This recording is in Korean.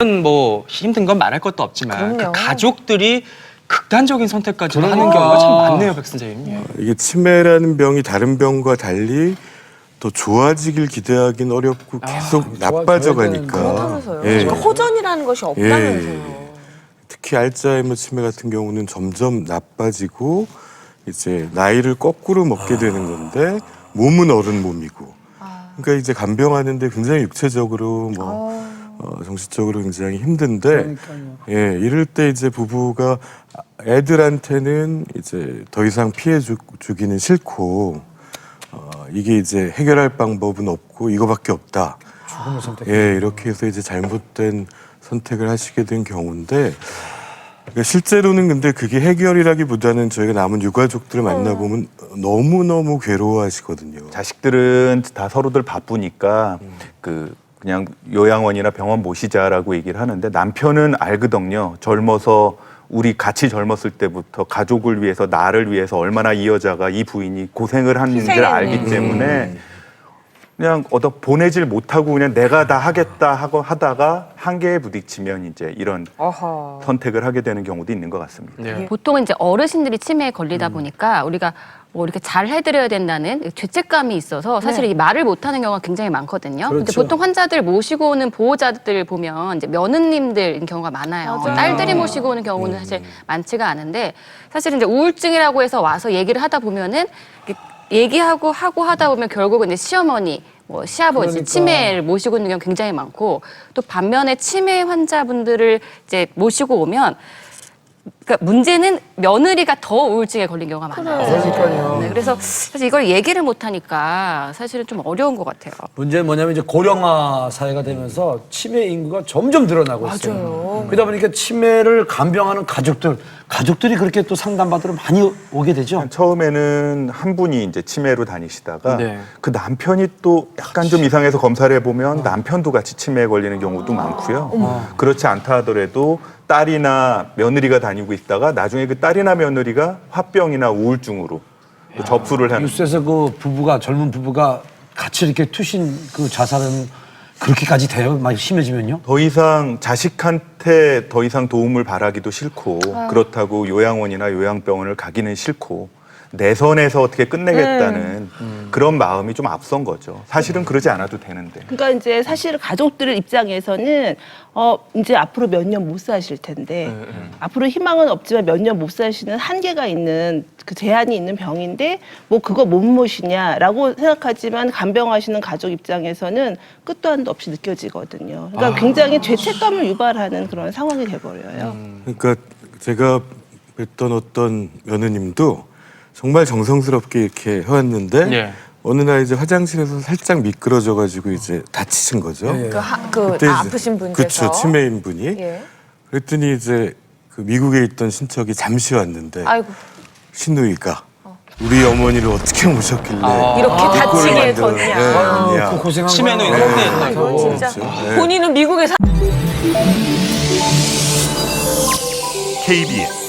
뭐 힘든 건 말할 것도 없지만 그럼요. 그 가족들이 극단적인 선택까지 하는 경우가 참 많네요, 백 선생님. 이게 치매라는 병이 다른 병과 달리 더 좋아지길 기대하기는 어렵고 계속 나빠져 가니까. 그렇다면서요. 예. 그러니까 호전이라는 것이 없다면서요. 특히 알츠하이머 치매 같은 경우는 점점 나빠지고 이제 나이를 거꾸로 먹게 되는 건데 몸은 어른 몸이고. 그러니까 이제 간병하는데 굉장히 육체적으로 정신적으로 굉장히 힘든데 예, 이럴 때 이제 부부가 애들한테는 이제 더 이상 피해 주기는 싫고 이게 이제 해결할 방법은 없고 이거밖에 없다. 죽음을 선택. 예, 이렇게 해서 이제 잘못된 선택을 하시게 된 경우인데 그러니까 실제로는 근데 그게 해결이라기보다는 저희가 남은 유가족들을 만나보면 너무너무 괴로워하시거든요. 자식들은 다 서로들 바쁘니까 그냥 요양원이나 병원 모시자라고 얘기를 하는데 남편은 알거든요. 젊어서 우리 같이 젊었을 때부터 가족을 위해서 나를 위해서 얼마나 이 여자가 이 부인이 고생을 하는지를 알기 때문에 그냥 보내질 못하고 그냥 내가 다 하겠다 하고 하다가 한계에 부딪히면 이제 이런 선택을 하게 되는 경우도 있는 것 같습니다. 네. 보통은 이제 어르신들이 치매에 걸리다 보니까 우리가 뭐 이렇게 잘 해드려야 된다는 죄책감이 있어서 사실 이 말을 못하는 경우가 굉장히 많거든요. 근데 그렇죠. 보통 환자들 모시고 오는 보호자들 보면 이제 며느님들인 경우가 많아요. 딸들이 모시고 오는 경우는 사실 많지가 않은데 사실은 이제 우울증이라고 해서 와서 얘기를 하다 보면은 얘기하고 하다 보면 결국은 이제 시어머니, 뭐 시아버지 그러니까. 치매를 모시고 있는 경우 굉장히 많고 또 반면에 치매 환자분들을 이제 모시고 오면 그러니까 문제는 며느리가 더 우울증에 걸린 경우가 많아요. 그러니까요. 네, 그래서 사실 이걸 얘기를 못 하니까 사실은 좀 어려운 것 같아요. 문제는 뭐냐면 이제 고령화 사회가 되면서 치매 인구가 점점 늘어나고 있어요. 맞아요. 그러다 보니까 치매를 간병하는 가족들이 그렇게 또 상담받으러 많이 오게 되죠. 처음에는 한 분이 이제 치매로 다니시다가 네. 그 남편이 또 약간 좀 이상해서 검사를 해보면 남편도 같이 치매에 걸리는 경우도 많고요. 그렇지 않다 하더라도 딸이나 며느리가 다니고 있다가 나중에 그 딸이나 며느리가 화병이나 우울증으로 또 접수를 하는. 뉴스에서 그 젊은 부부가 같이 이렇게 투신 그 자살은 그렇게까지 돼요? 많이 심해지면요? 더 이상 자식한테 더 이상 도움을 바라기도 싫고 그렇다고 요양원이나 요양병원을 가기는 싫고 내 선에서 어떻게 끝내겠다는 그런 마음이 좀 앞선 거죠. 사실은 그러지 않아도 되는데. 그러니까 이제 사실 가족들 입장에서는 이제 앞으로 몇 년 못 사실 텐데 앞으로 희망은 없지만 몇 년 못 사시는 한계가 있는 그 제한이 있는 병인데 뭐 그거 못 모시냐라고 생각하지만 간병하시는 가족 입장에서는 끝도 한도 없이 느껴지거든요. 그러니까 굉장히 죄책감을 유발하는 그런 상황이 돼버려요. 그러니까 제가 뵀던 어떤 며느님도 정말 정성스럽게 이렇게 해왔는데 네. 어느 날 이제 화장실에서 살짝 미끄러져가지고 이제 다치신 거죠. 그때 이제- 아프신 분께서. 그쵸, 치매인 분이. 예. 그랬더니 이제 그 미국에 있던 친척이 잠시 왔는데 아이고 시누이가 우리 어머니를 어떻게 모셨길래 이렇게 다치게 뒀냐. 네, 그 고생한 치매는 거야. 이런 데 있나. 아이고 진짜 네. 본인은 미국에 KBS